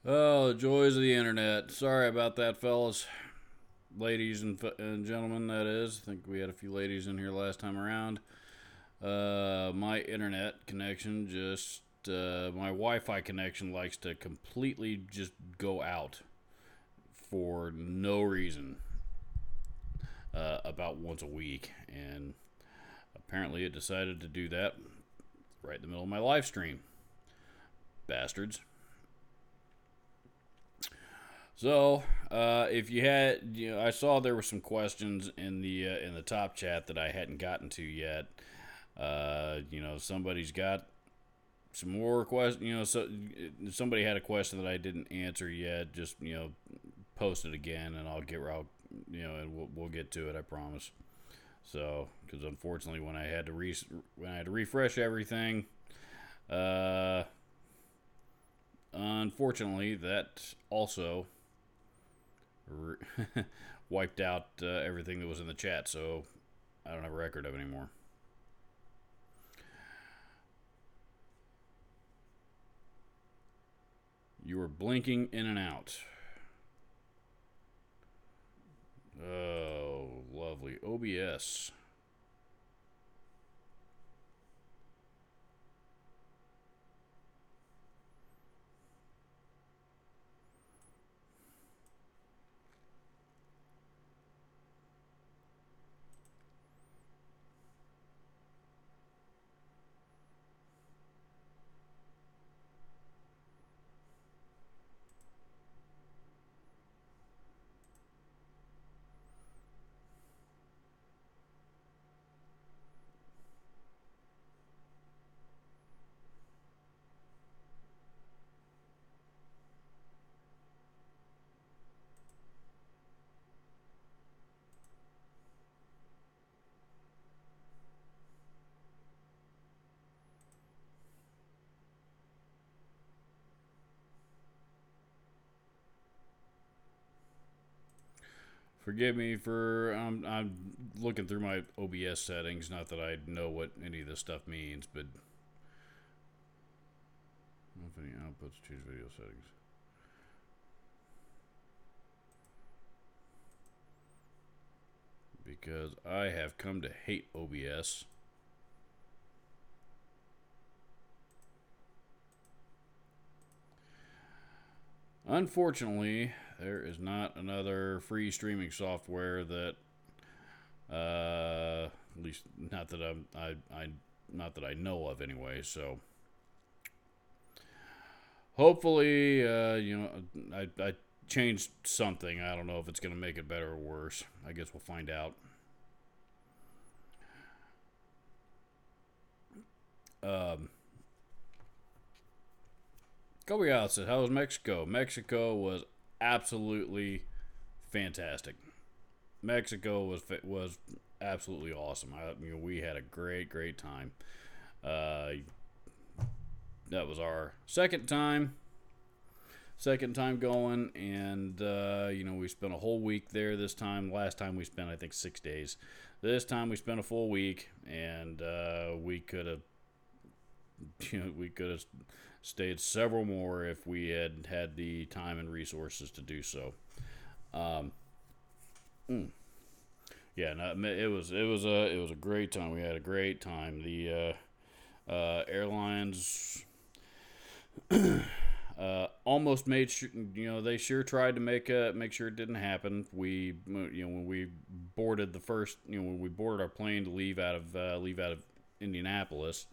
Oh, the joys of the internet. Sorry about that, fellas. Ladies and gentlemen, that is. I think we had a few ladies in here last time around. My internet connection my Wi Fi connection likes to completely just go out for no reason about once a week. And apparently it decided to do that right in the middle of my live stream. Bastards. So, if you had, I saw there were some questions in the top chat that I hadn't gotten to yet. Somebody's got some more questions. So somebody had a question that I didn't answer yet. Just post it again, and I'll get out. And we'll get to it. I promise. So, because unfortunately, when I had to refresh everything, uh, unfortunately, that also wiped out everything that was in the chat, so I don't have a record of it anymore. You were blinking in and out. Oh, lovely. OBS. Forgive me for I'm looking through my OBS settings. Not that I know what any of this stuff means, but opening outputs, choose video settings. Because I have come to hate OBS. Unfortunately, there is not another free streaming software that, at least not that not that I know of anyway. So hopefully, I changed something. I don't know if it's going to make it better or worse. I guess we'll find out. Kobe out said, "How was Mexico?" Mexico was absolutely fantastic. Mexico was absolutely awesome. We had a great time. Uh, that was our second time going, and we spent a whole week there this time. Last time we spent, I think, 6 days. This time we spent a full week, and we could have stayed several more if we had had the time and resources to do so. Um, yeah, no, it was a great time. We had a great time. The airlines almost made sure, they sure tried to make sure it didn't happen. When we boarded when we boarded our plane to leave out of Indianapolis,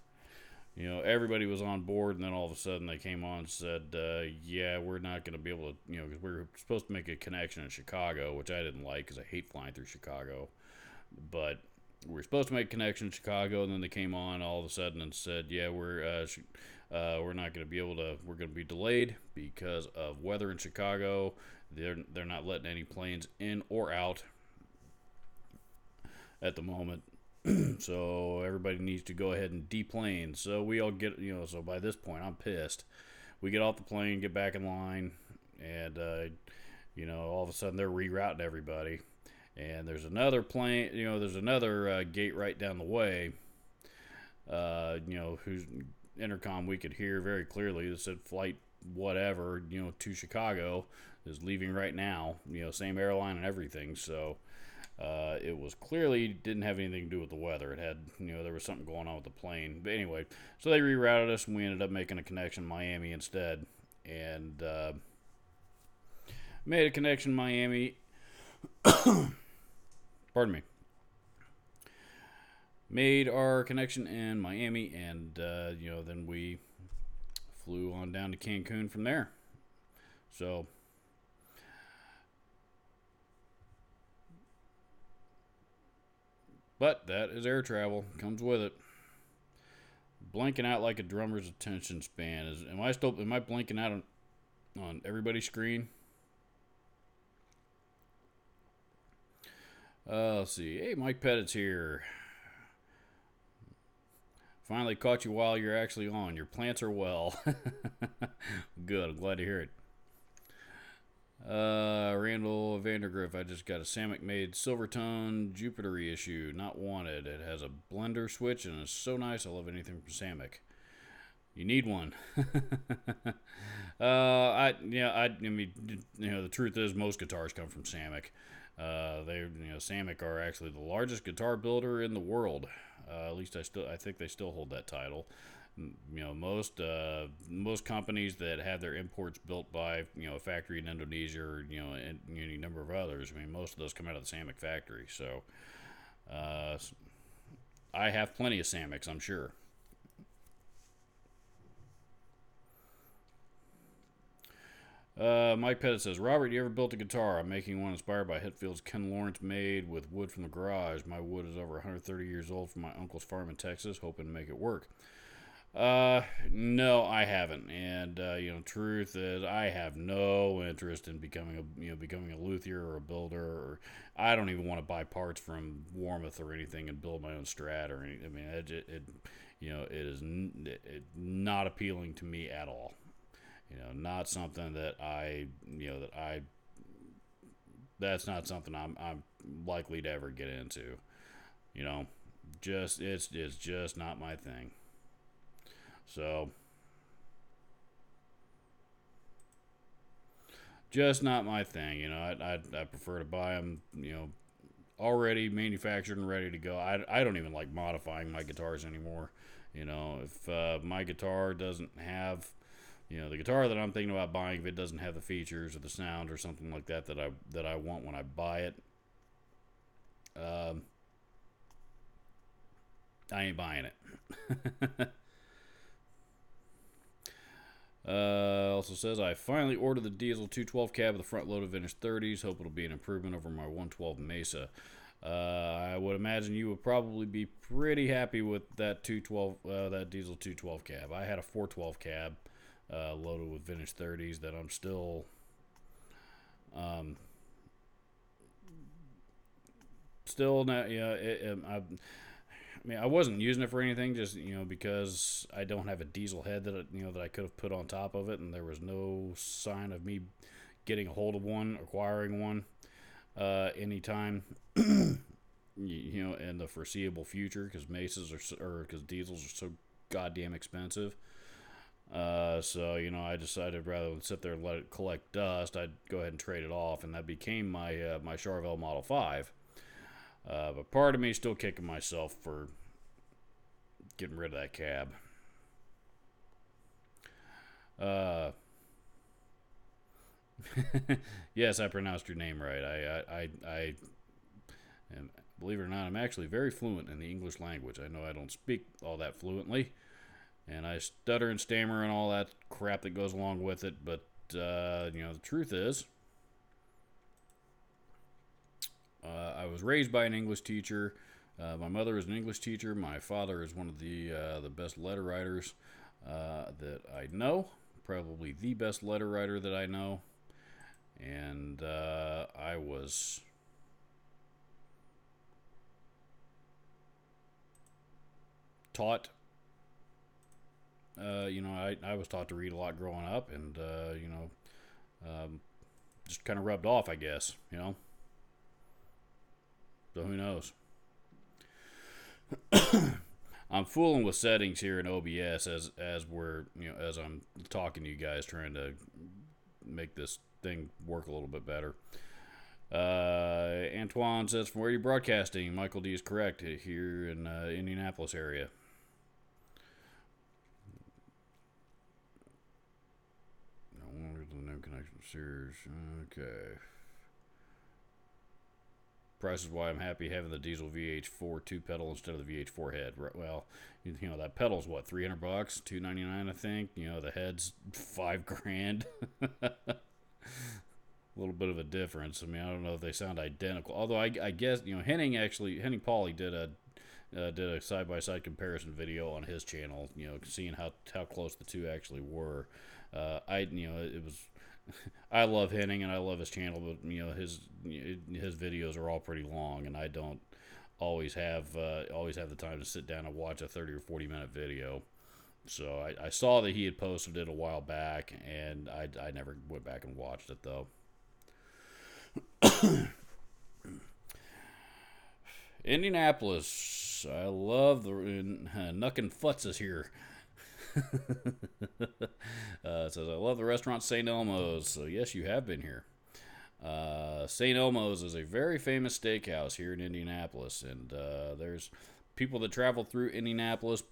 everybody was on board, and then all of a sudden they came on and said, yeah, we're not going to be able to, because we were supposed to make a connection in Chicago, which I didn't like because I hate flying through Chicago. But we were supposed to make a connection in Chicago, and then they came on all of a sudden and said, yeah, we're not going to be able to, we're going to be delayed because of weather in Chicago. They're not letting any planes in or out at the moment. So everybody needs to go ahead and deplane. So we all get, so by this point, I'm pissed. We get off the plane, get back in line, and, all of a sudden they're rerouting everybody. And there's another plane, there's another gate right down the way, whose intercom we could hear very clearly that said flight whatever, to Chicago is leaving right now. Same airline and everything. So it was clearly didn't have anything to do with the weather. It had, there was something going on with the plane. But anyway, so they rerouted us, and we ended up making a connection Miami instead, and made a connection Miami. Pardon me. Made our connection in Miami, and then we flew on down to Cancun from there. So, but that is air travel. Comes with it. Blanking out like a drummer's attention span. Am I blinking out on everybody's screen? Let's see. Hey, Mike Pettit's here. Finally caught you while you're actually on. Your plants are well. Good. I'm glad to hear it. Randall Vandergriff. I just got a Samick made Silvertone Jupiter reissue. Not wanted. It has a blender switch and it's so nice. I love anything from Samick. You need one. I mean, the truth is most guitars come from Samick. Samick are actually the largest guitar builder in the world. At least I think they still hold that title. Most companies that have their imports built by a factory in Indonesia or any number of others. I mean, most of those come out of the Samick factory. So I have plenty of Samics, I'm sure. Mike Pettit says, Robert, you ever built a guitar? I'm making one inspired by Hetfield's Ken Lawrence made with wood from the garage. My wood is over 130 years old from my uncle's farm in Texas, hoping to make it work. No, I haven't. And, truth is, I have no interest in becoming a luthier or a builder. Or I don't even want to buy parts from Warmoth or anything and build my own Strat or anything. I mean, it is not appealing to me at all. Not something that that's not something I'm likely to ever get into. It's just not my thing. So, just not my thing. I prefer to buy them, already manufactured and ready to go. I don't even like modifying my guitars anymore. If my guitar doesn't have, the guitar that I'm thinking about buying, if it doesn't have the features or the sound or something like that that I want when I buy it, I ain't buying it. Also says, I finally ordered the diesel 212 cab with the front loaded vintage 30s. Hope it'll be an improvement over my 112 Mesa. I would imagine you would probably be pretty happy with that that diesel 212 cab. I had a 412 cab loaded with vintage 30s that I'm still not. I wasn't using it for anything, just because I don't have a diesel head that I could have put on top of it, and there was no sign of me getting a hold of one, acquiring one anytime in the foreseeable future, because because diesels are so goddamn expensive. So I decided rather than sit there and let it collect dust, I'd go ahead and trade it off, and that became my Charvel Model 5. But part of me is still kicking myself for getting rid of that cab. Yes, I pronounced your name right. I am, believe it or not, I'm actually very fluent in the English language. I know I don't speak all that fluently, and I stutter and stammer and all that crap that goes along with it, but the truth is, I was raised by an English teacher. My mother is an English teacher. My father is one of the best letter writers that I know. Probably the best letter writer that I know. And I was taught, I was taught to read a lot growing up, and, just kind of rubbed off, I guess, So who knows? I'm fooling with settings here in OBS as we're as I'm talking to you guys, trying to make this thing work a little bit better. Antoine says, from where are you broadcasting? Michael D is correct, here in Indianapolis area. No longer the new connection series. Okay. Price is why I'm happy having the diesel VH4 2-pedal instead of the VH4 head. Well, that pedal's what, $300, $299, I think. The head's $5,000. A little bit of a difference. I mean, I don't know if they sound identical. Although I guess Henning Pauly did a side-by-side comparison video on his channel. Seeing how close the two actually were. It was. I love Henning and I love his channel, but his videos are all pretty long, and I don't always have the time to sit down and watch a 30 or 40-minute video. So I saw that he had posted it a while back, and I never went back and watched it though. Indianapolis, I love the Nuckin' Futz is here. It says, I love the restaurant St. Elmo's. So yes, you have been here. St. Elmo's is a very famous steakhouse here in Indianapolis, and there's people that travel through Indianapolis.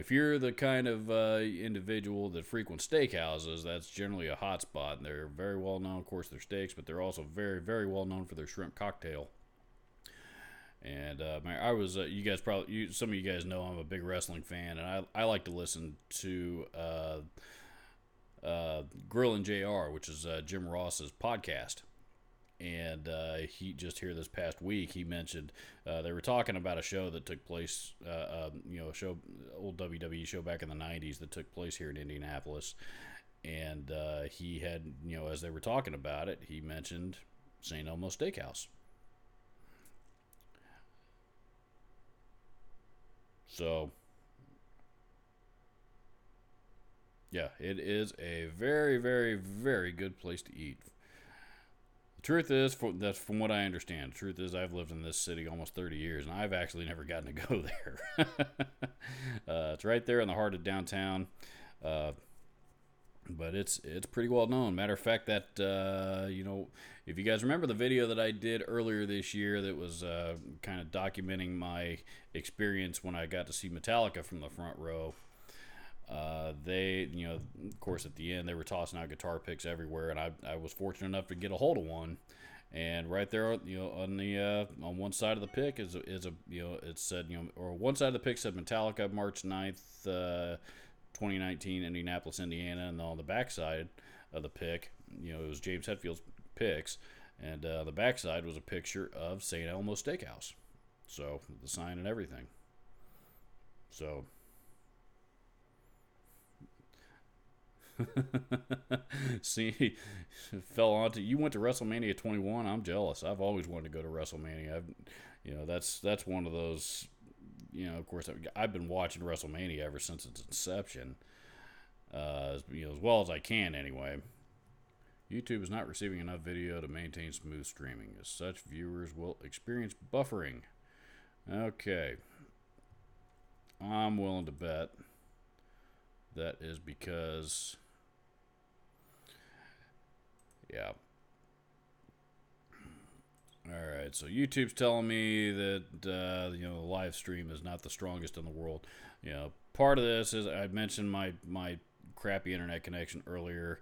If you're the kind of individual that frequents steakhouses, that's generally a hot spot. And they're very well known, of course, their steaks, but they're also very, very well known for their shrimp cocktail. And I was, some of you guys know I'm a big wrestling fan, and I like to listen to Grillin' JR, which is Jim Ross's podcast. And he just here this past week, he mentioned they were talking about a show that took place, old WWE show back in the 90s that took place here in Indianapolis. And he had, as they were talking about it, he mentioned St. Elmo Steakhouse. So, yeah, it is a very, very, very good place to eat. The truth is, that's from what I understand. The truth is, I've lived in this city almost 30 years, and I've actually never gotten to go there. It's right there in the heart of downtown, but it's pretty well known. Matter of fact, that if you guys remember the video that I did earlier this year, that was kind of documenting my experience when I got to see Metallica from the front row. They, of course, at the end, they were tossing out guitar picks everywhere, and I was fortunate enough to get a hold of one. And right there, on one side of the pick is a it said, or one side of the pick said Metallica, March 9th, 2019, Indianapolis, Indiana, and on the back side of the pick, it was James Hetfield's picks, and the back side was a picture of St. Elmo Steakhouse, so the sign and everything. So. See, fell onto you. Went to WrestleMania 21. I'm jealous. I've always wanted to go to WrestleMania. That's one of those. Of course, I've been watching WrestleMania ever since its inception. As well as I can anyway. YouTube is not receiving enough video to maintain smooth streaming. As such, viewers will experience buffering. Okay, I'm willing to bet that is because. Yeah. Alright, so YouTube's telling me that, the live stream is not the strongest in the world. Part of this is, I mentioned my crappy internet connection earlier.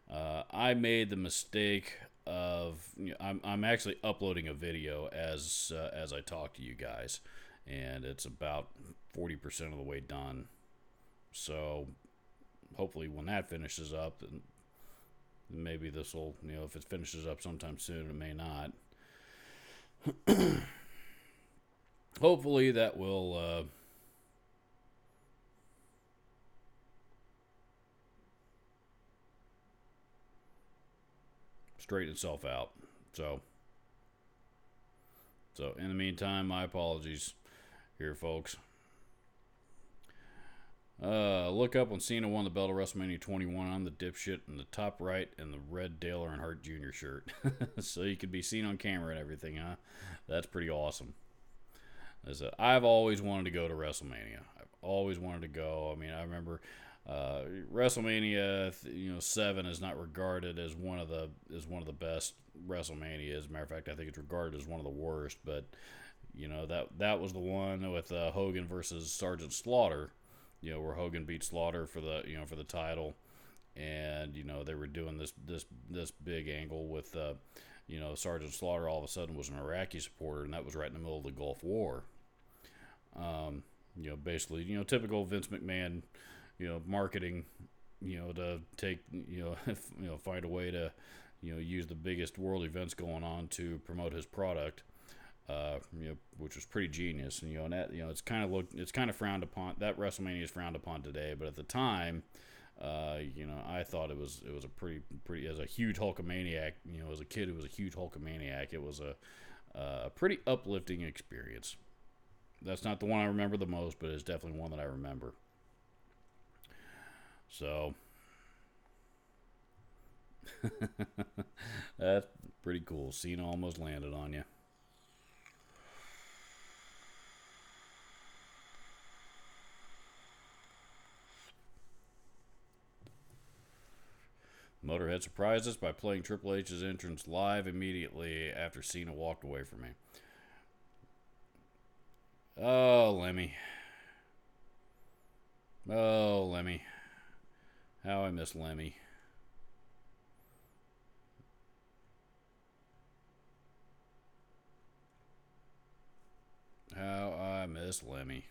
I made the mistake of, I'm actually uploading a video as I talk to you guys. And it's about 40% of the way done. So, hopefully when that finishes up, maybe this will, if it finishes up sometime soon, it may not. Hopefully that will straighten itself out. So in the meantime, my apologies here, folks. Look up when Cena won the belt of WrestleMania 21. I'm the dipshit in the top right in the red Dale Earnhardt Jr. shirt. So you could be seen on camera and everything, huh? That's pretty awesome. Is that I've always wanted to go to WrestleMania. I've always wanted to go. I mean, I remember WrestleMania, 7 is not regarded as one of the best WrestleManias. As a matter of fact, I think it's regarded as one of the worst. But that was the one with Hogan versus Sergeant Slaughter. Where Hogan beat Slaughter for the title, and they were doing this big angle with Sergeant Slaughter all of a sudden was an Iraqi supporter, and that was right in the middle of the Gulf War. Basically, typical Vince McMahon, marketing, to take, find a way to, use the biggest world events going on to promote his product, which was pretty genius. And that, it's kind of frowned upon. That WrestleMania is frowned upon today, but at the time, I thought it was a pretty as a huge Hulkamaniac. As a kid who was a huge Hulkamaniac, it was a pretty uplifting experience. That's not the one I remember the most, but it's definitely one that I remember. So that's pretty cool. Cena almost landed on you. Motorhead surprised us by playing Triple H's entrance live immediately after Cena walked away from me. Oh, Lemmy. Oh, Lemmy. How I miss Lemmy. How I miss Lemmy.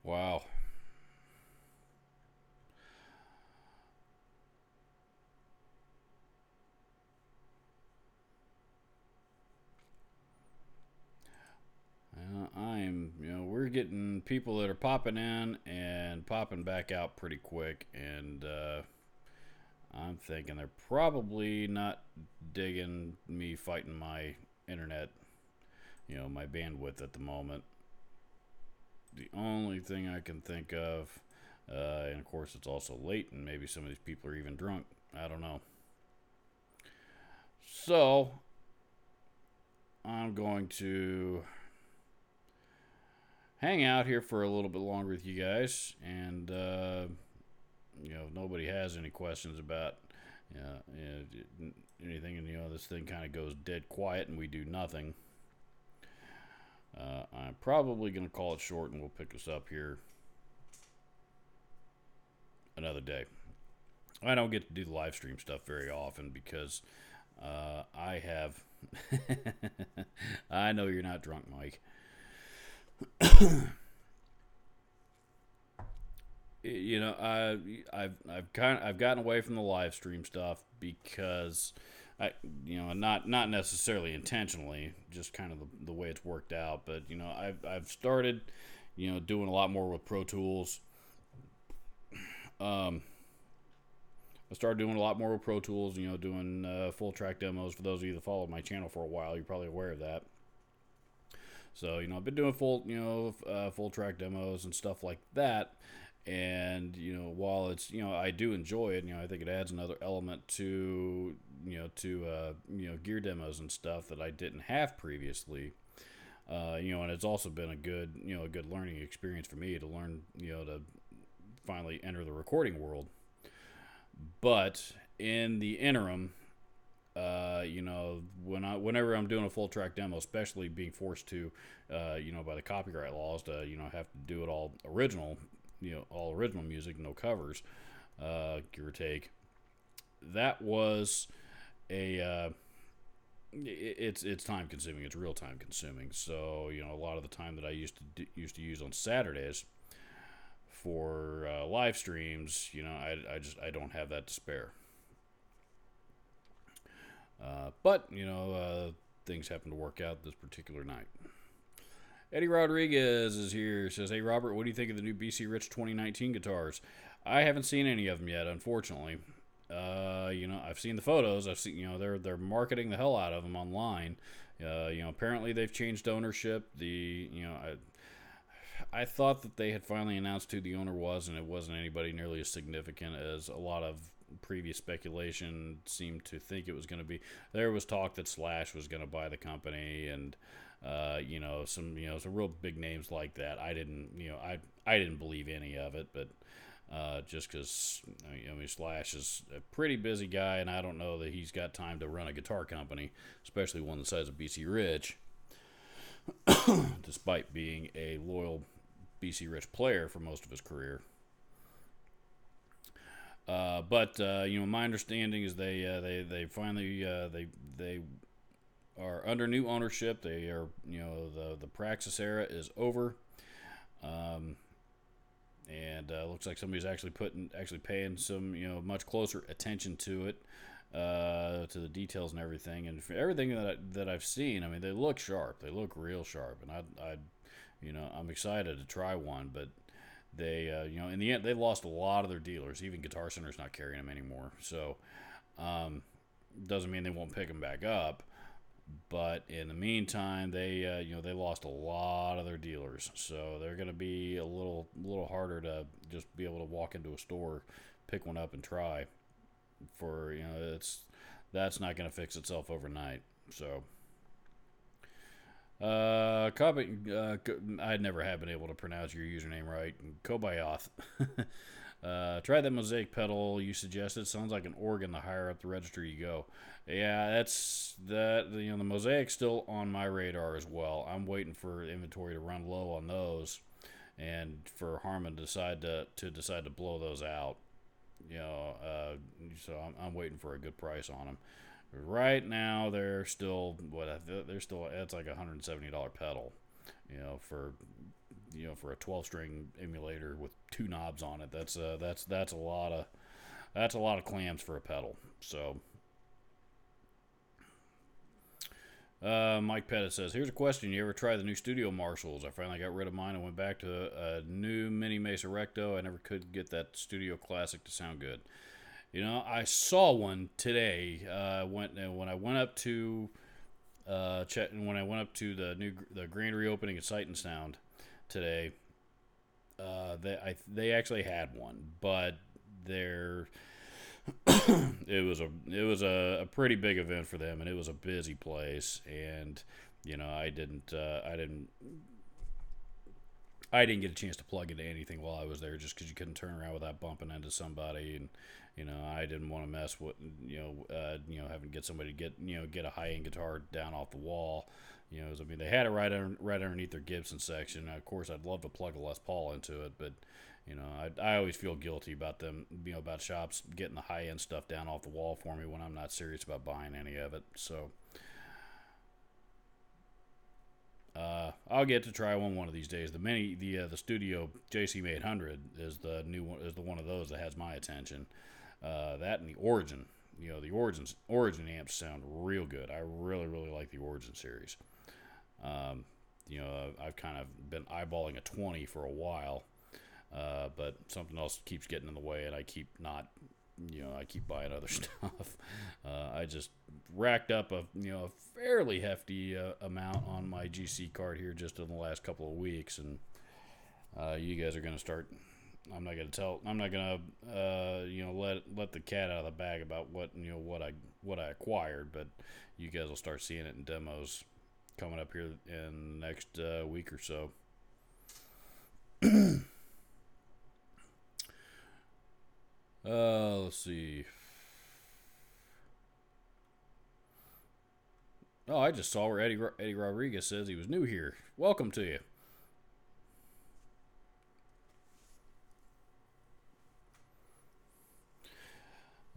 Wow. We're getting people that are popping in and popping back out pretty quick, and I'm thinking they're probably not digging me fighting my internet, my bandwidth at the moment. The only thing I can think of, and of course it's also late, and maybe some of these people are even drunk. I don't know. So, I'm going to hang out here for a little bit longer with you guys, and if nobody has any questions about anything, and this thing kind of goes dead quiet and we do nothing, I'm probably going to call it short, and we'll pick this up here another day. I don't get to do the live stream stuff very often because I have I know you're not drunk, Mike. I've gotten away from the live stream stuff because not necessarily intentionally, just kind of the way it's worked out. But I've started doing a lot more with Pro Tools. I started doing a lot more with Pro Tools. Doing full track demos. For those of you that followed my channel for a while, you're probably aware of that. So I've been doing full track demos and stuff like that, and while it's I do enjoy it, I think it adds another element to gear demos and stuff that I didn't have previously. And it's also been a good learning experience for me to learn to finally enter the recording world. But in the interim, whenever I'm doing a full track demo, especially being forced to, by the copyright laws to, have to do it all original, all original music, no covers, give or take. That was it's time consuming. It's real time consuming. So, a lot of the time that I used to use on Saturdays for live streams, I don't have that to spare. But things happen to work out this particular night. Eddie Rodriguez is here. Says, "Hey Robert, what do you think of the new BC Rich 2019 guitars?" I haven't seen any of them yet, unfortunately. I've seen the photos. I've seen they're marketing the hell out of them online. Apparently they've changed ownership. I thought that they had finally announced who the owner was, and it wasn't anybody nearly as significant as a lot of previous speculation seemed to think it was going to be. There was talk that Slash was going to buy the company, and some some real big names like that. I didn't believe any of it, but just because Slash is a pretty busy guy, and I don't know that he's got time to run a guitar company, especially one the size of BC Rich. Despite being a loyal BC Rich player for most of his career. But my understanding is they finally they are under new ownership. They are the Praxis era is over, and looks like somebody's actually paying some much closer attention to it, to the details and everything. And for everything that I've seen, I mean, they look sharp. They look real sharp, and I'm excited to try one. But they in the end they lost a lot of their dealers. Even Guitar Center's not carrying them anymore. So doesn't mean they won't pick them back up. But in the meantime, they lost a lot of their dealers, so they're going to be a little harder to just be able to walk into a store, pick one up, and try. For that's not going to fix itself overnight. So I never have been able to pronounce your username right. Kobayath. Try that Mosaic pedal you suggested. Sounds like an organ the higher up the register you go. Yeah, that's that. The Mosaic's still on my radar as well. I'm waiting for inventory to run low on those, and for Harman to decide to blow those out. So I'm waiting for a good price on them. Right now, they're still it's like $170 pedal. For a 12-string emulator with 2 knobs on it, that's a lot of clams for a pedal. So Mike Pettit says, here's a question: you ever try the new Studio Marshalls? I finally got rid of mine and went back to a new Mini Mesa Recto. I never could get that Studio Classic to sound good. I saw one today when I went up to the grand reopening at Sight and Sound today. They actually had one, but it was a pretty big event for them, and it was a busy place, and I didn't get a chance to plug into anything while I was there, just because you couldn't turn around without bumping into somebody, and I didn't want to mess with having to get somebody to get a high end guitar down off the wall. They had it right underneath their Gibson section. Of course, I'd love to plug a Les Paul into it, but I always feel guilty about them, about shops getting the high end stuff down off the wall for me when I'm not serious about buying any of it. So I'll get to try one of these days. The Studio JCM 800 is the new one, is the one of those that has my attention. That and the Origin. The Origin amps sound real good. I really, really like the Origin series. I've kind of been eyeballing a 20 for a while, but something else keeps getting in the way, and I keep buying other stuff. I just racked up a fairly hefty amount on my GC card here just in the last couple of weeks, and you guys are going to start. I'm not gonna let the cat out of the bag about what I acquired, but you guys will start seeing it in demos coming up here in the next week or so. Let's see. Oh, I just saw where Eddie Rodriguez says he was new here. Welcome to you.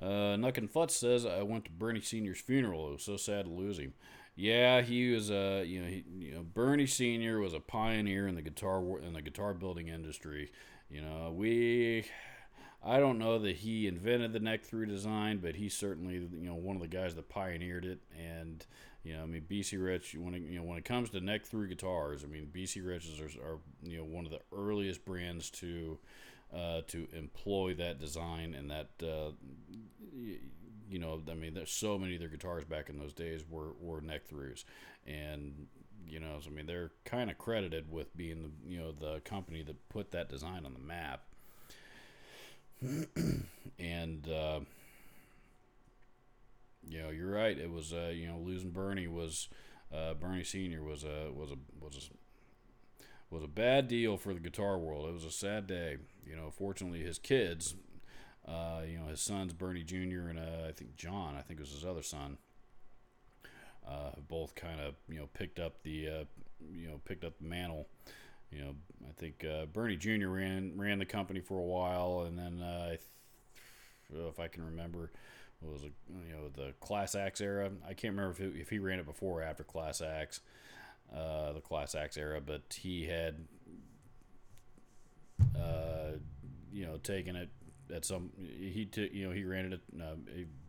Nuckin Futz says, I went to Bernie Sr.'s funeral. It was so sad to lose him. Yeah, he was Bernie Sr. was a pioneer in the guitar building industry. I don't know that he invented the neck through design, but he's certainly one of the guys that pioneered it. And BC Rich, when it comes to neck through guitars, BC Riches are one of the earliest brands to employ that design, and that there's so many of their guitars back in those days were neck throughs, and So I mean, they're kind of credited with being the company that put that design on the map. And you're right. It was losing Bernie was Bernie Senior was a bad deal for the guitar world. It was a sad day. Fortunately, his kids, his sons Bernie Jr. and I think John, I think was his other son, both kind of picked up the mantle. I think Bernie Jr. ran the company for a while, and then if I can remember, it was the Class Axe era. I can't remember if he ran it before or after Class Axe, the Class Axe era, but he had taken it at some he ran it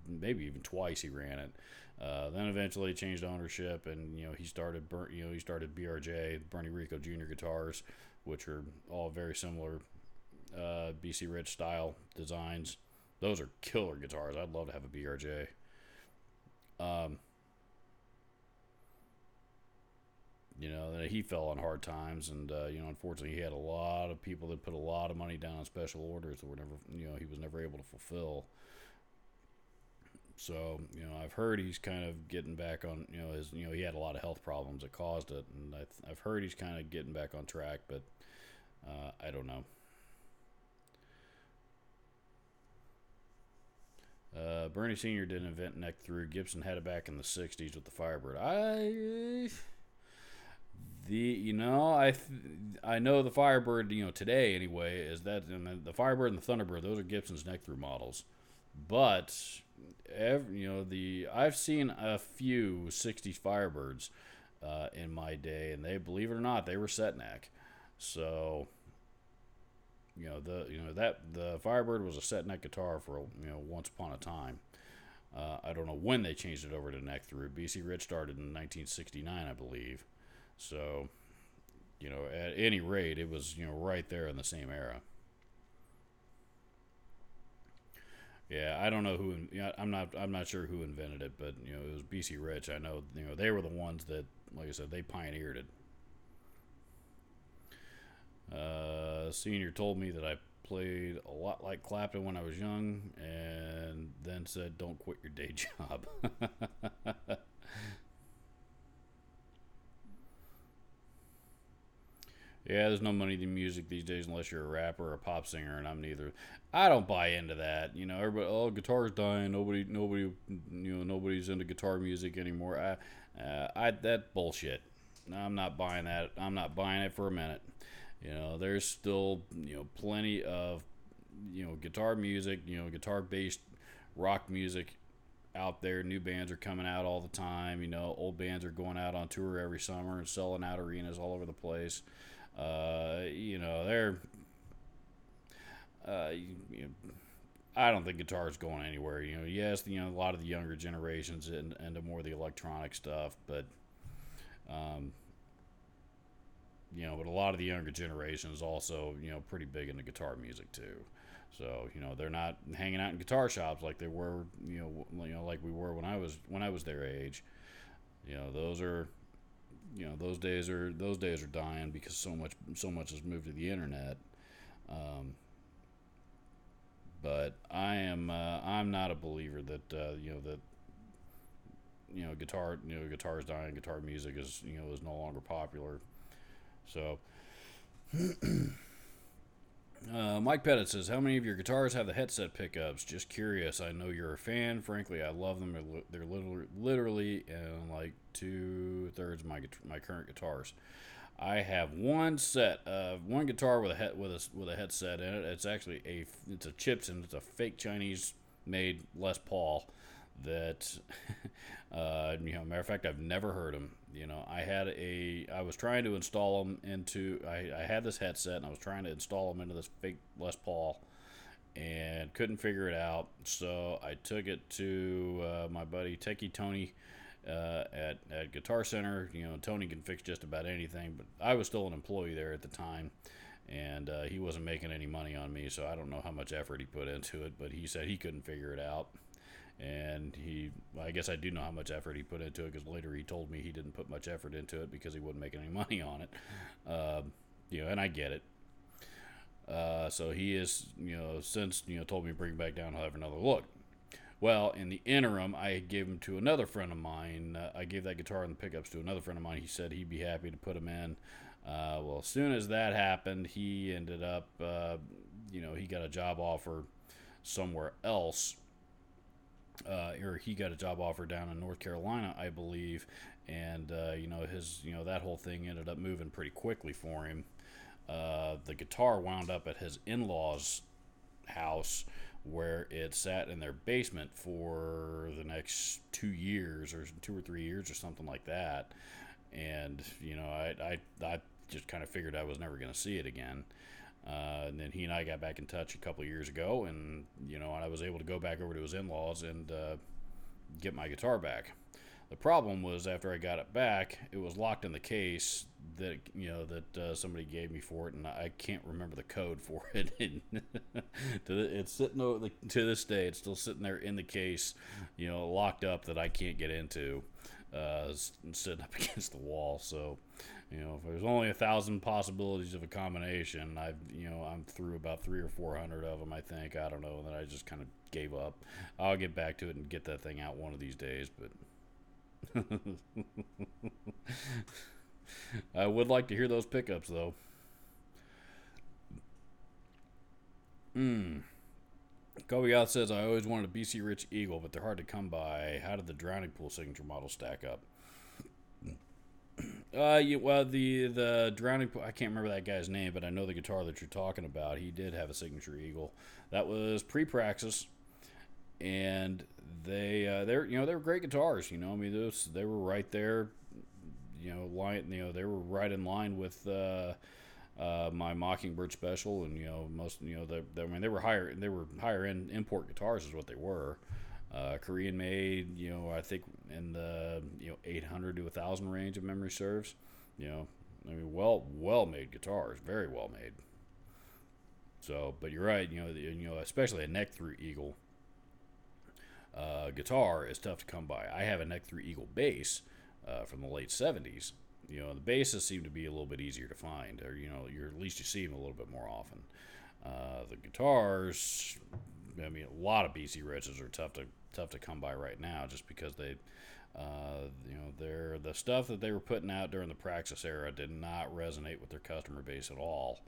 maybe even twice he ran it. Then eventually changed ownership, and he started BRJ, Bernie Rico Jr. guitars, which are all very similar BC Rich style designs. Those are killer guitars. I'd love to have a BRJ. He fell on hard times, and unfortunately, he had a lot of people that put a lot of money down on special orders that were never, he was never able to fulfill. So, I've heard he's kind of getting back on, he had a lot of health problems that caused it, and I've heard he's kind of getting back on track, but I don't know. Bernie Sr. did an event neck through. Gibson had it back in the 60s with the Firebird. I know the Firebird, today anyway, is that, and the Firebird and the Thunderbird, those are Gibson's neck through models. But I've seen a few 60s Firebirds in my day, and they, believe it or not, they were set neck. So the Firebird was a set neck guitar for once upon a time. I don't know when they changed it over to neck through. BC Rich started in 1969, I believe. So at any rate, it was right there in the same era. Yeah, I don't know who. I'm not sure who invented it, but it was BC Rich. I know they were the ones that, like I said, they pioneered it. Senior told me that I played a lot like Clapton when I was young, and then said, "Don't quit your day job." Yeah, there's no money in music these days unless you're a rapper or a pop singer, and I'm neither. I don't buy into that. Everybody, oh, guitar's dying. Nobody's into guitar music anymore. That bullshit. I'm not buying that. I'm not buying it for a minute. There's still plenty of guitar music, guitar-based rock music out there. New bands are coming out all the time. Old bands are going out on tour every summer and selling out arenas all over the place. They're I don't think guitar's going anywhere. Yes, a lot of the younger generations into more of the electronic stuff, but but a lot of the younger generation is also pretty big into guitar music too. So they're not hanging out in guitar shops like they were like we were when I was their age. Those are those days are dying because so much has moved to the internet. But I'm not a believer that guitar is dying. Guitar music is no longer popular. So Mike Pettit says, how many of your guitars have the headset pickups? Just curious. I know you're a fan. Frankly, I love them. They're literally like 2/3 of my current guitars. I have one guitar with a headset in it. It's actually it's a Chipson. It's a fake Chinese made Les Paul. That matter of fact, I've never heard them. I was trying to install them into. I had this headset and I was trying to install them into this fake Les Paul, and couldn't figure it out. So I took it to my buddy Techie Tony at Guitar Center. Tony can fix just about anything, but I was still an employee there at the time, and he wasn't making any money on me, so I don't know how much effort he put into it. But he said he couldn't figure it out. And I guess I do know how much effort he put into it, because later he told me he didn't put much effort into it because he wasn't making any money on it. And I get it. So he is, since, told me to bring it back down, I'll have another look. Well, in the interim, I gave him to another friend of mine. I gave that guitar and the pickups to another friend of mine. He said he'd be happy to put them in. Well, as soon as that happened, he ended up, he got a job offer somewhere else. Or he got a job offer down in North Carolina, I believe. And, that whole thing ended up moving pretty quickly for him. The guitar wound up at his in-laws' house, where it sat in their basement for the next 2 years, or 2 or 3 years, or something like that. And I just kind of figured I was never going to see it again. And then he and I got back in touch a couple of years ago, and I was able to go back over to his in-laws and get my guitar back. The problem was, after I got it back, it was locked in the case that somebody gave me for it, and I can't remember the code for it. It's sitting to this day. It's still sitting there in the case, locked up, that I can't get into, sitting up against the wall. So, if there's only 1,000 possibilities of a combination, I'm through about 300 or 400 of them, I think. I don't know. And then I just kind of gave up. I'll get back to it and get that thing out one of these days, but. I would like to hear those pickups, though. Kobe Out says, I always wanted a BC Rich Eagle, but they're hard to come by. How did the Drowning Pool signature model stack up? The Drowning Pool, I can't remember that guy's name, but I know the guitar that you're talking about. He did have a signature Eagle. That was pre-Praxis, and they were great guitars. They were right there. They were right in line with my Mockingbird Special, and they were higher end import guitars is what they were. Korean made, I think in the 800 to 1,000 range, if memory serves. Well made guitars, very well made. So, but you're right, especially a neck through Eagle guitar is tough to come by. I have a neck through Eagle bass from the late 70s. The basses seem to be a little bit easier to find, or at least you see them a little bit more often. The guitars, a lot of BC Riches are tough to come by right now, just because they, they're the stuff that they were putting out during the Praxis era did not resonate with their customer base at all,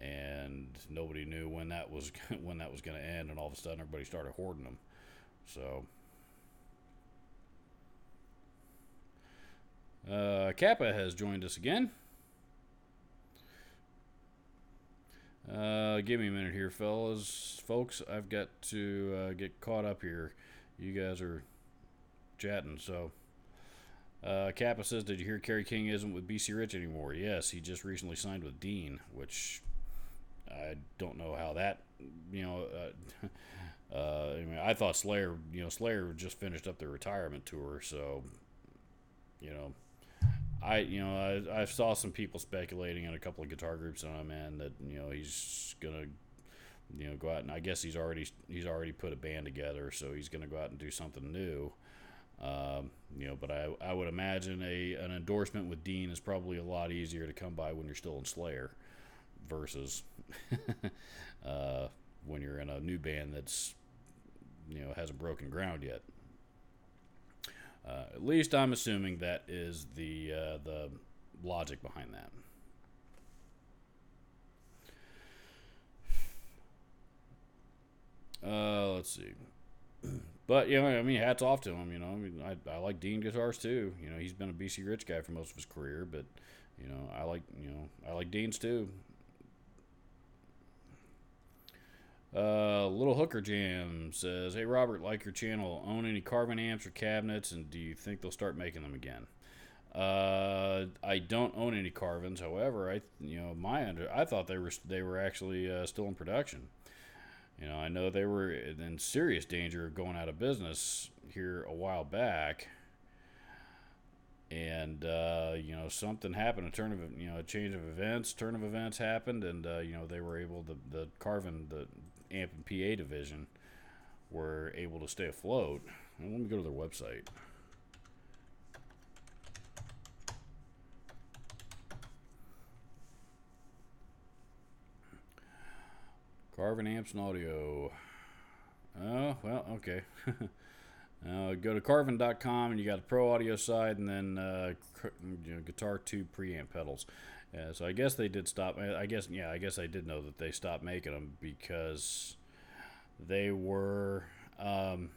and nobody knew when that was going to end, and all of a sudden everybody started hoarding them. So. Kappa has joined us again. Give me a minute here, folks. I've got to get caught up here. You guys are chatting, so. Kappa says, did you hear Kerry King isn't with BC Rich anymore? Yes, he just recently signed with Dean, which I don't know how that, I thought Slayer just finished up their retirement tour, so, I saw some people speculating in a couple of guitar groups on him, man, that he's gonna go out, and I guess he's already put a band together, so he's gonna go out and do something new. But I would imagine an endorsement with Dean is probably a lot easier to come by when you're still in Slayer, versus when you're in a new band that's hasn't broken ground yet. At least I'm assuming that is the logic behind that. Let's see. But hats off to him. I like Dean guitars too. He's been a BC Rich guy for most of his career, but I like Dean's too. Little Hooker Jam says, hey Robert, like your channel, own any Carvin amps or cabinets, and do you think they'll start making them again? I don't own any Carvins. However, I thought they were actually still in production. I know they were in serious danger of going out of business here a while back, and something happened. A change of events. Turn of events happened, and they were able to the Carvin, the amp and PA division were able to stay afloat. Well, let me go to their website. Carvin amps and audio. Oh, well, okay. Go to carvin.com and you got the pro audio side, and then guitar tube preamp pedals. So I guess they did stop. I guess I did know that they stopped making them because they were. I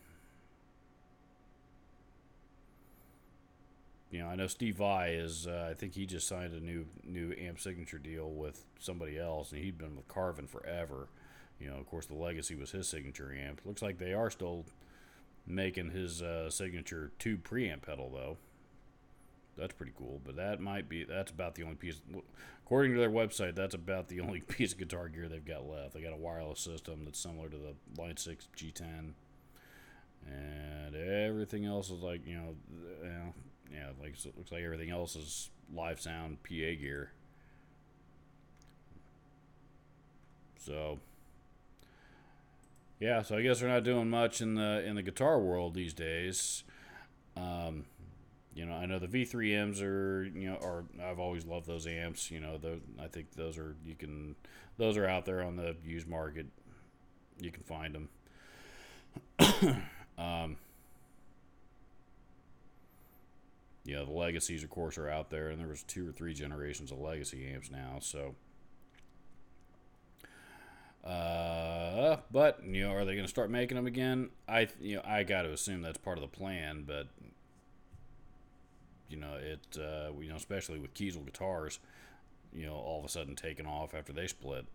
know Steve Vai is. I think he just signed a new amp signature deal with somebody else, and he'd been with Carvin forever. Of course, the Legacy was his signature amp. Looks like they are still making his signature tube preamp pedal, though. That's pretty cool, but that's about the only piece. According to their website, that's about the only piece of guitar gear they've got left. They got a wireless system that's similar to the Line 6 G10, and everything else is like, it looks like everything else is live sound PA gear. So yeah, so I guess they're not doing much in the guitar world these days. I know the V3Ms are I've always loved those amps. I think those are out there on the used market. You can find them. The Legacies, of course, are out there, and there was 2 or 3 generations of Legacy amps now. So, but are they going to start making them again? I got to assume that's part of the plan, but especially with Kiesel guitars, all of a sudden taking off after they split.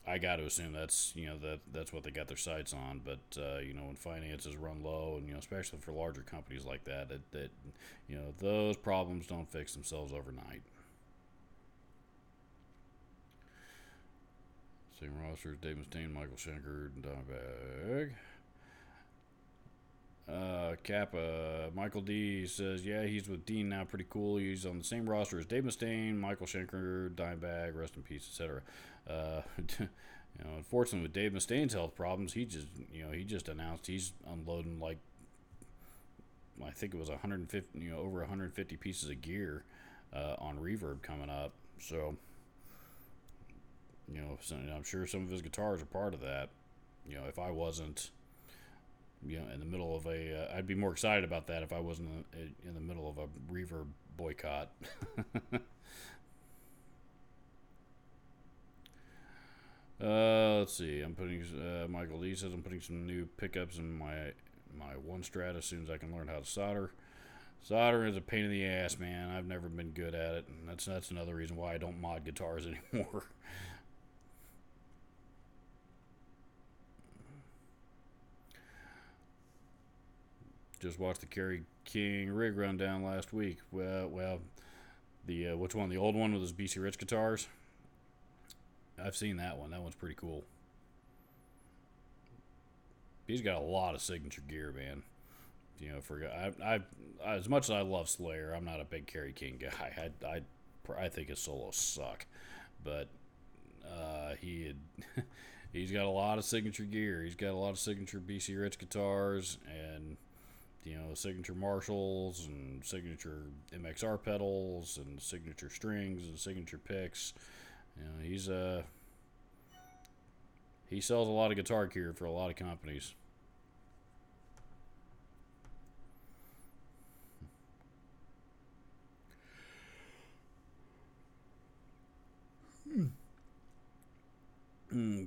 I got to assume that's that's what they got their sights on. But when finances run low, and especially for larger companies like that, those problems don't fix themselves overnight. Same rosters: Dave Mustaine, Michael Schenker, and Dimebag. Kappa, Michael D says, yeah, he's with Dean now, pretty cool. He's on the same roster as Dave Mustaine, Michael Schenker, Dimebag, rest in peace, etc. Unfortunately, with Dave Mustaine's health problems, he just announced he's unloading, like, I think it was 150, over 150 pieces of gear on Reverb coming up. So, I'm sure some of his guitars are part of that. If I wasn't, in the middle of I'd be more excited about that if I wasn't in the middle of a Reverb boycott. Let's see. I'm putting Michael Lee says I'm putting some new pickups in my one Strat as soon as I can learn how to solder. Soldering is a pain in the ass, man. I've never been good at it, and that's another reason why I don't mod guitars anymore. Just watched the Kerry King rig rundown last week. Well, the which one? The old one with his BC Rich guitars. I've seen that one. That one's pretty cool. He's got a lot of signature gear, man. I as much as I love Slayer, I'm not a big Kerry King guy. I think his solos suck, but he's got a lot of signature gear. He's got a lot of signature BC Rich guitars, and signature Marshalls, and signature MXR pedals, and signature strings, and signature picks. He sells a lot of guitar gear for a lot of companies.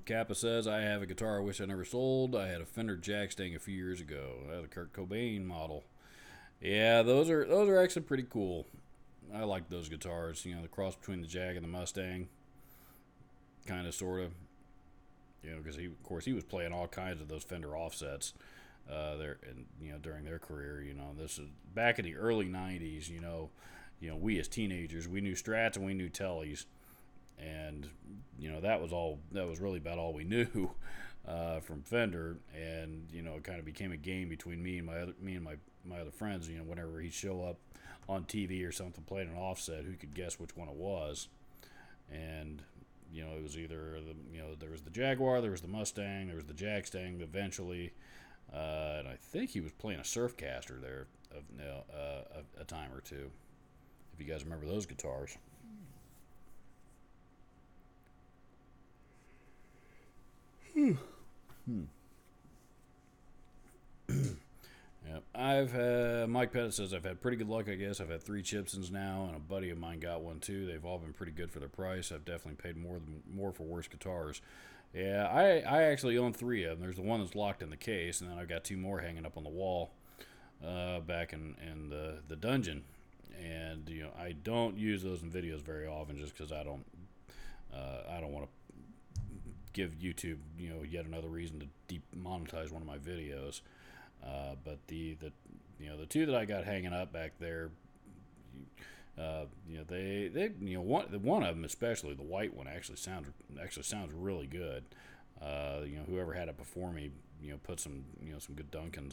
Kappa says, I have a guitar I wish I never sold. I had a Fender Jag Stang a few years ago. I had a Kurt Cobain model. Yeah, those are actually pretty cool. I like those guitars. The cross between the Jag and the Mustang. Kind of, sort of. Because he was playing all kinds of those Fender offsets during their career. This is back in the early '90s. We as teenagers, we knew Strats and we knew Tellys, and that was really about all we knew from Fender. And it kind of became a game between me and my other friends. Whenever he'd show up on TV or something playing an offset, who could guess which one it was. And it was either there was the Jaguar, there was the Mustang, there was the Jagstang eventually, and I think he was playing a Surfcaster there a time or two. If you guys remember those guitars. Yep. Mike Pettit says I've had pretty good luck. I guess I've had 3 Chipsons now, and a buddy of mine got one too. They've all been pretty good for their price. I've definitely paid more for worse guitars. Yeah, I actually own 3 of them. There's the one that's locked in the case, and then I've got 2 more hanging up on the wall, back in the dungeon. And I don't use those in videos very often, just because I don't want to give YouTube yet another reason to demonetize one of my videos. But the 2 that I got hanging up back there, they one of them, especially the white one, actually sounds really good. Whoever had it before me, put some good Duncan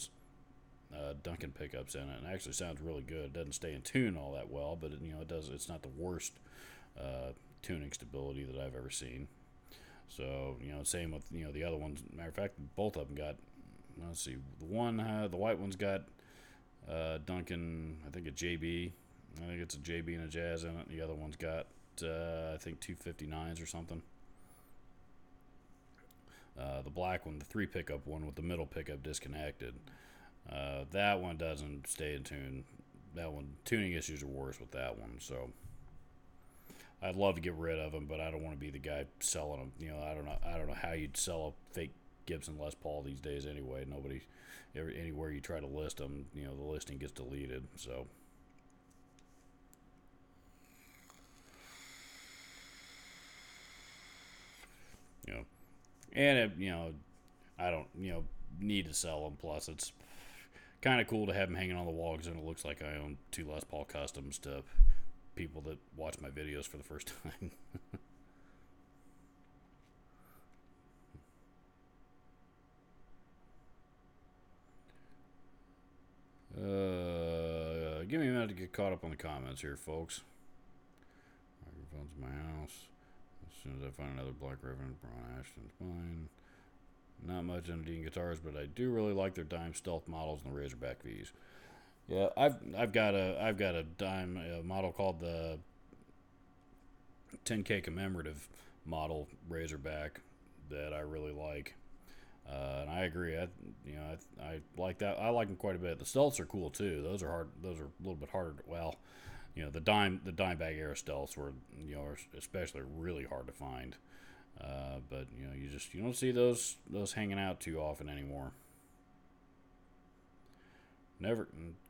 pickups in it, and it actually sounds really good. It doesn't stay in tune all that well, but it does. It's not the worst tuning stability that I've ever seen. So same with the other ones. Matter of fact, both of them got. Let's see. The white one's got Duncan. I think a JB. I think it's a JB and a Jazz in it. The other one's got I think 259s or something. The black one, the 3 pickup one with the middle pickup disconnected. That one doesn't stay in tune. That one, tuning issues are worse with that one. So I'd love to get rid of them, but I don't want to be the guy selling them. I don't know how you'd sell a fake Gibson Les Paul these days anyway. Anywhere you try to list them, the listing gets deleted. So and I don't need to sell them. Plus, it's kind of cool to have them hanging on the wall, because then it looks like I own 2 Les Paul Customs to people that watch my videos for the first time. Give me a minute to get caught up on the comments here, folks. Microphone's in my house. As soon as I find another Black Raven, Braun Ashton's mine. Not much into Dean guitars, but I do really like their Dime Stealth models and the Razorback V's. Yeah, I've got a Dime model called the 10K commemorative model Razorback that I really like. And I agree. I like that. I like them quite a bit. The Stealths are cool too. Those are hard. Those are a little bit harder. The Dimebag era Stealths were are especially really hard to find. But you don't see those hanging out too often anymore. Never.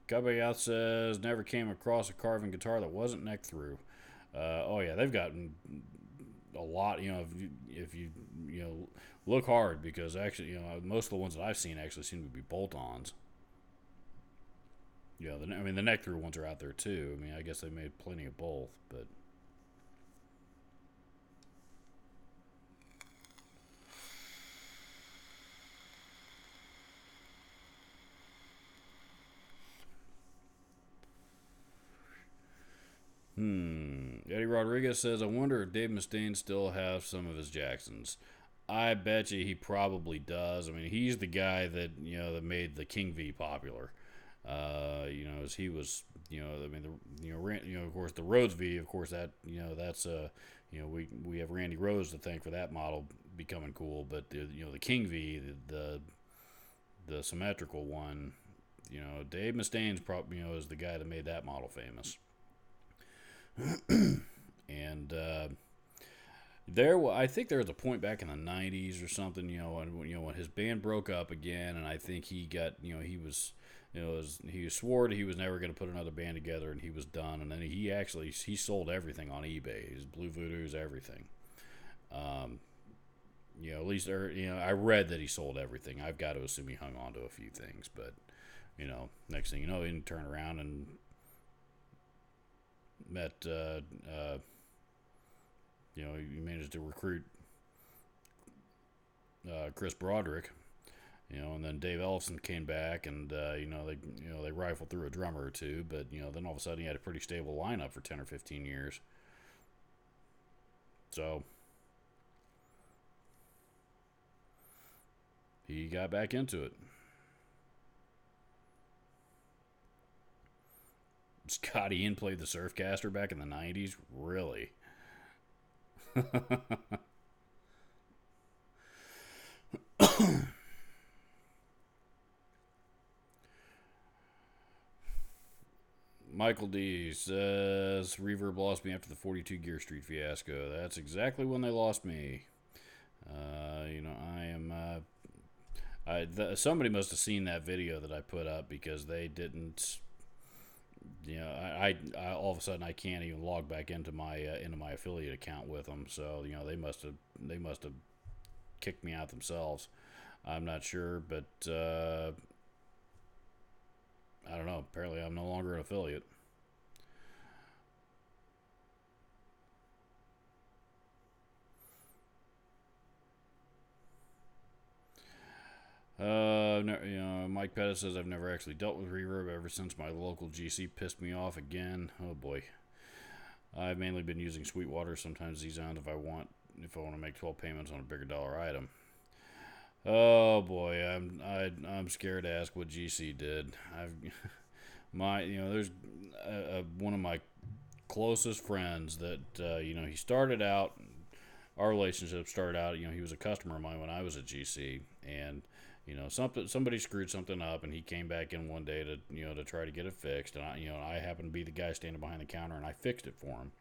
Kabayat says never came across a carving guitar that wasn't neck through. Oh yeah, they've gotten a lot. If you look hard, because actually most of the ones that I've seen actually seem to be bolt-ons. The neck through ones are out there too. I guess they made plenty of both, but. Eddie Rodriguez says, I wonder if Dave Mustaine still has some of his Jacksons. I bet you he probably does. He's the guy that that made the King V popular. As he was, of course the Rhodes V, of course that that's we have Randy Rhodes to thank for that model becoming cool, but the King V, the symmetrical one, Dave Mustaine's probably is the guy that made that model famous. And I think there was a point back in the 90s or something, when his band broke up again, and I think he got, he swore that he was never going to put another band together, and he was done. And then he sold everything on eBay, his Blue Voodoos, everything. At least, I read that he sold everything. I've got to assume he hung on to a few things, but next thing you know, he didn't turn around and met he managed to recruit Chris Broderick, and then Dave Ellefson came back, and they rifled through a drummer or two, but then all of a sudden he had a pretty stable lineup for 10 or 15 years. So he got back into it. Scott Ian played the Surfcaster back in the 90s? Really? Michael D says Reverb lost me after the 42 Gear Street fiasco. That's exactly when they lost me. I am. Somebody must have seen that video that I put up because they didn't. I all of a sudden I can't even log back into my affiliate account with them. So they must have kicked me out themselves. I'm not sure, but I don't know. Apparently, I'm no longer an affiliate. Mike Pettis says I've never actually dealt with reverb ever since my local GC pissed me off again. Oh boy. I've mainly been using Sweetwater, sometimes Z-Sound if I want to make 12 payments on a bigger dollar item. Oh boy, I'm scared to ask what GC did. There's one of my closest friends that he started out. Our relationship started out. He was a customer of mine when I was at GC, and somebody screwed something up, and he came back in one day to try to get it fixed, and I happened to be the guy standing behind the counter, and I fixed it for him.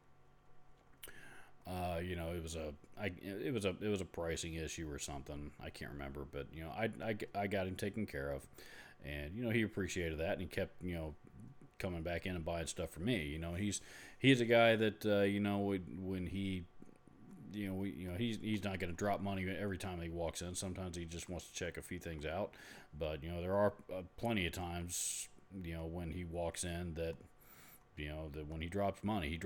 It was a pricing issue or something. I can't remember, but I got him taken care of, and he appreciated that, and he kept coming back in and buying stuff from me. He's a guy that when he he's not going to drop money every time he walks in. Sometimes he just wants to check a few things out, but there are plenty of times when he walks in that that when he drops money,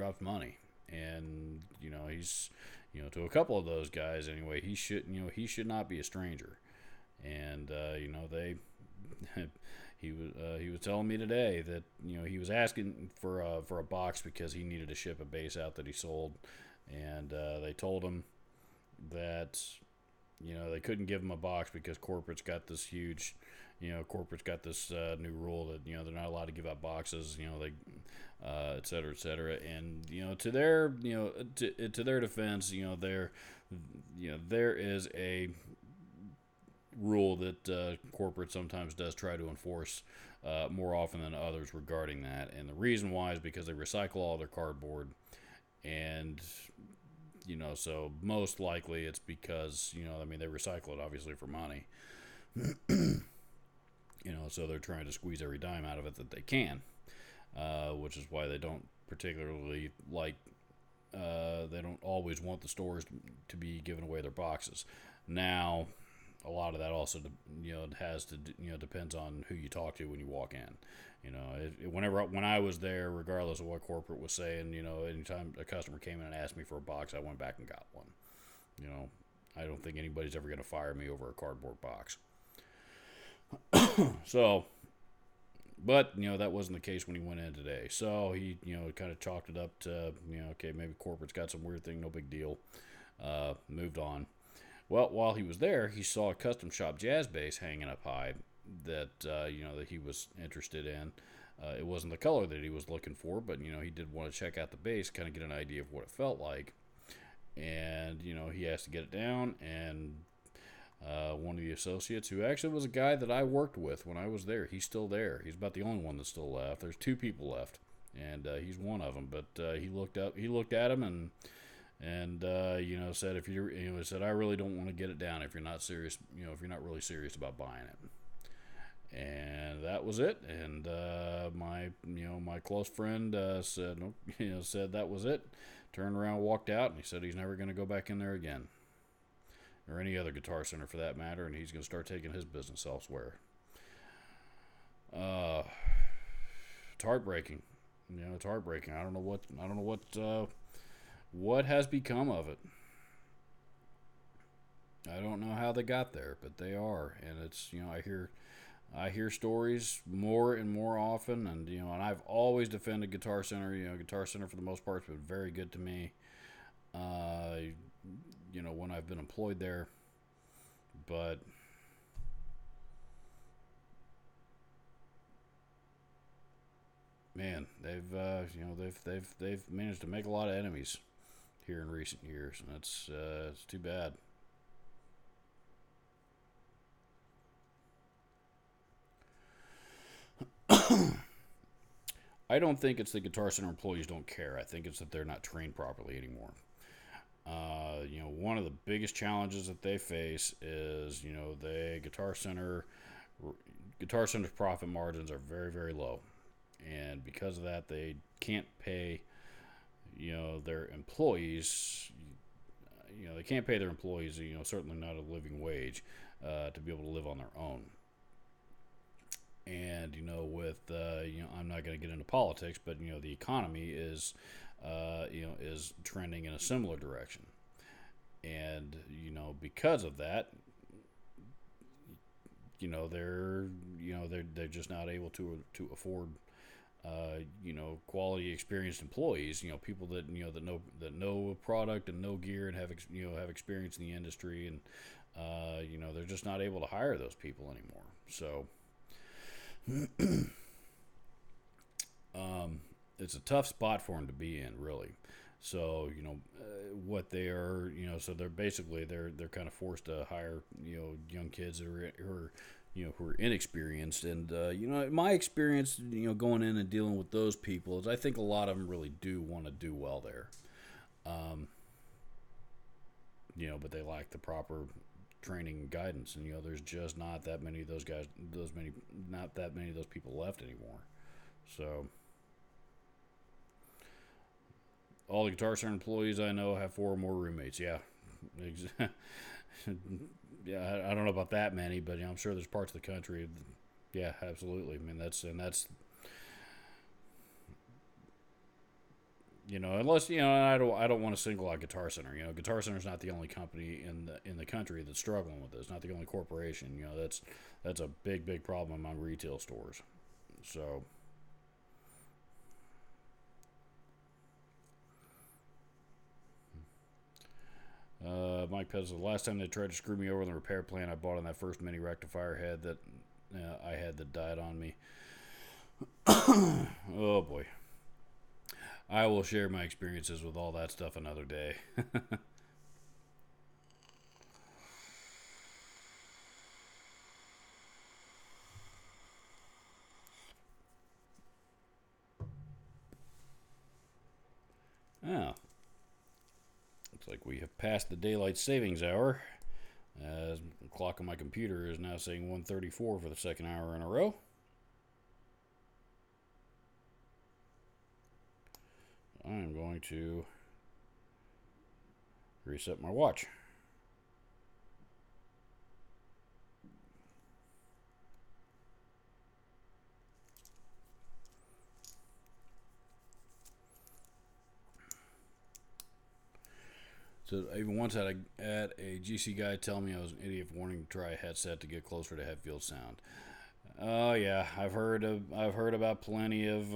and he's to a couple of those guys anyway. He should not be a stranger, and they. He was telling me today that he was asking for a box because he needed to ship a bass out that he sold, and they told him that they couldn't give him a box because corporate's got this huge new rule that they're not allowed to give out boxes, they et cetera, and to their to their defense, there is a rule that corporate sometimes does try to enforce more often than others regarding that, and the reason why is because they recycle all their cardboard, and so most likely it's because they recycle it obviously for money. So they're trying to squeeze every dime out of it that they can, which is why they don't particularly they don't always want the stores to be giving away their boxes. Now, a lot of that also, depends on who you talk to when you walk in. When I was there, regardless of what corporate was saying, anytime a customer came in and asked me for a box, I went back and got one. I don't think anybody's ever going to fire me over a cardboard box. So, but that wasn't the case when he went in today. So he kind of chalked it up to okay, maybe corporate's got some weird thing, no big deal. Moved on. Well, while he was there, he saw a custom shop jazz bass hanging up high that that he was interested in. It wasn't the color that he was looking for, but he did want to check out the bass, kind of get an idea of what it felt like. And he asked to get it down, and one of the associates, who actually was a guy that I worked with when I was there, he's still there. He's about the only one that's still left. There's 2 people left, and he's one of them. But he looked at him and said, if you said, I really don't want to get it down if you're not serious, if you're not really serious about buying it. And that was it. And my close friend said that was it. Turned around, walked out, and he said he's never going to go back in there again, or any other Guitar Center for that matter, and he's going to start taking his business elsewhere. It's heartbreaking. It's heartbreaking. I don't know what has become of it. I don't know how they got there, but they are, and it's I hear stories more and more often, and and I've always defended Guitar Center. Guitar Center for the most part has been very good to me. When I've been employed there, but man, they've managed to make a lot of enemies here in recent years, and that's it's too bad. I don't think it's the Guitar Center employees don't care. I think it's that they're not trained properly anymore. One of the biggest challenges that they face is, the Guitar Center's profit margins are very, very low, and because of that, they can't pay, their employees. They can't pay their employees, certainly not a living wage, to be able to live on their own. And I'm not going to get into politics, but the economy is trending in a similar direction, and because of that, they're just not able to afford quality experienced employees, people that know a product and know gear and have experience in the industry, and they're just not able to hire those people anymore. So it's a tough spot for them to be in, really. So what they are, so they're kind of forced to hire young kids who are inexperienced, and my experience going in and dealing with those people is I think a lot of them really do want to do well there, but they lack the proper training and guidance, and there's just not that many of those guys, not that many of those people left anymore. So all the Guitar Center employees I know have 4 or more roommates. Yeah, yeah. I don't know about that many, but I'm sure there's parts of the country. Yeah, absolutely. I mean, that's unless I don't want to single out Guitar Center. Guitar Center's not the only company in the country that's struggling with this. It's not the only corporation. That's a big problem among retail stores. So. Mike Pez, the last time they tried to screw me over in the repair plan I bought on that first mini rectifier head that I had that died on me. Oh boy. I will share my experiences with all that stuff another day. Oh. Looks like we have passed the daylight savings hour. As the clock on my computer is now saying 1:34 for the second hour in a row. I am going to reset my watch. So I even once had a GC guy tell me I was an idiot for wanting to try a headset to get closer to headfield sound. Oh yeah, I've heard about plenty of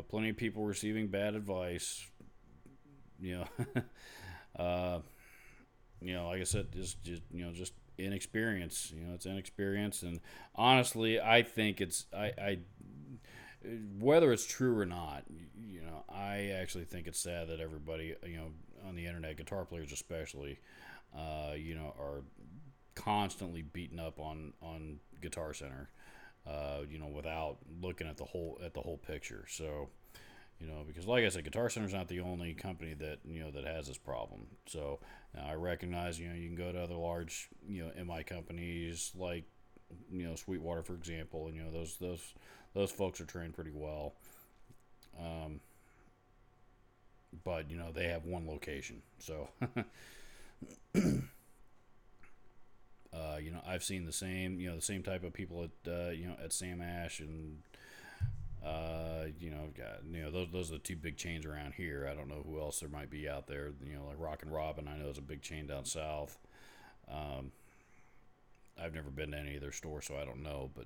plenty of people receiving bad advice. You know, like I said, just inexperience. It's inexperience, and honestly, I think I whether it's true or not, I actually think it's sad that everybody, on the internet, guitar players especially, are constantly beaten up on Guitar Center, without looking at the whole picture. So, because like I said, Guitar Center's not the only company that that has this problem. So I recognize you can go to other large MI companies like Sweetwater, for example, and those folks are trained pretty well. But they have one location, so I've seen the same type of people at Sam Ash, and those are the 2 big chains around here. I don't know who else there might be out there. Like Rock and Robin, I know is a big chain down south. I've never been to any of their stores, so I don't know, but.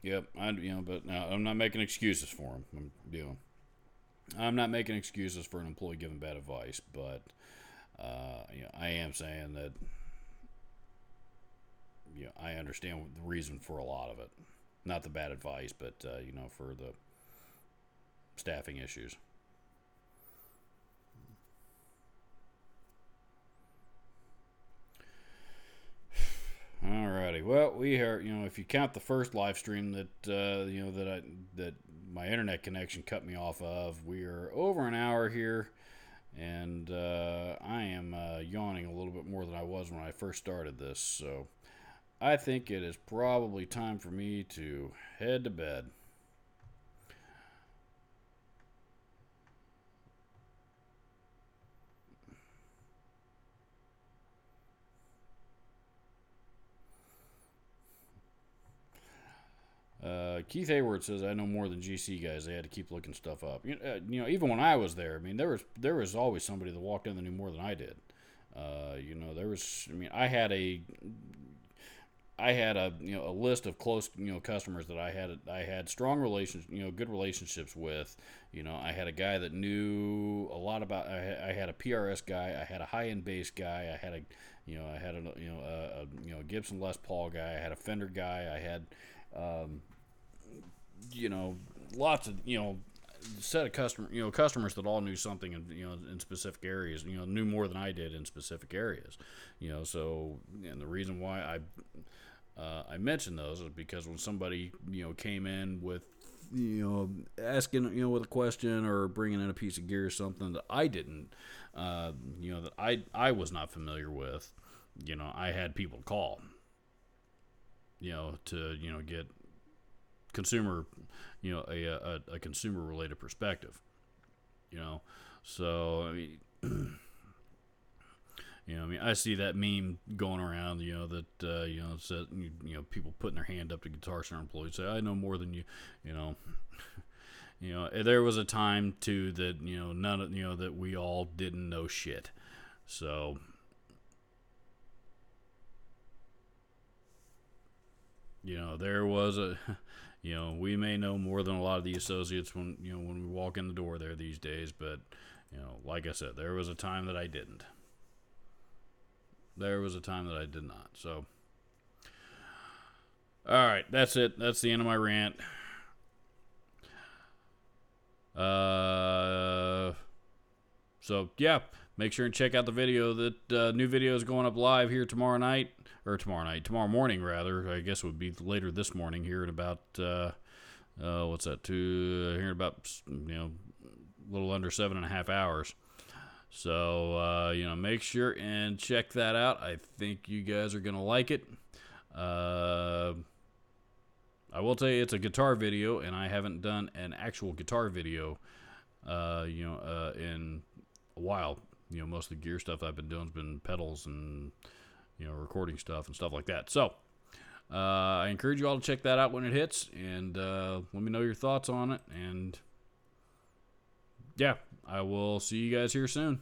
Yep, but now I'm not making excuses for him. I'm not making excuses for an employee giving bad advice, but I am saying that I understand the reason for a lot of it. Not the bad advice, but for the staffing issues. Alrighty. Well, we are. If you count the first live stream that my internet connection cut me off of, we are over an hour here, and I am yawning a little bit more than I was when I first started this. So I think it is probably time for me to head to bed. Keith Hayward says, "I know more than GC guys. They had to keep looking stuff up. Even when I was there, I mean, there was always somebody that walked in that knew more than I did. There was. I mean, I had a list of close customers that I had strong relations good relationships with. I had a guy that knew a lot about. I had a PRS guy. I had a high end bass guy. I had a Gibson Les Paul guy. I had a Fender guy. I had lots of set of customers that all knew something in specific areas. Knew more than I did in specific areas. So and the reason why I mentioned those is because when somebody came in with asking with a question or bringing in a piece of gear or something that I didn't that I was not familiar with, I had people call to get consumer a consumer related perspective. So I mean I see that meme going around, that says, people putting their hand up to Guitar Center employees, say, "I know more than you," There was a time too that none of that we all didn't know shit. So there was a we may know more than a lot of the associates when we walk in the door there these days, but like I said, there was a time that I didn't. There was a time that I did not. So, all right, that's it. That's the end of my rant. So yeah, make sure and check out the video. That new video is going up live here tomorrow morning rather. I guess it would be later this morning here in about what's that? Here in about a little under 7.5 hours. So, make sure and check that out. I think you guys are going to like it. I will tell you it's a guitar video, and I haven't done an actual guitar video, in a while. Most of the gear stuff I've been doing has been pedals and, recording stuff and stuff like that. So, I encourage you all to check that out when it hits, and let me know your thoughts on it. And yeah, I will see you guys here soon.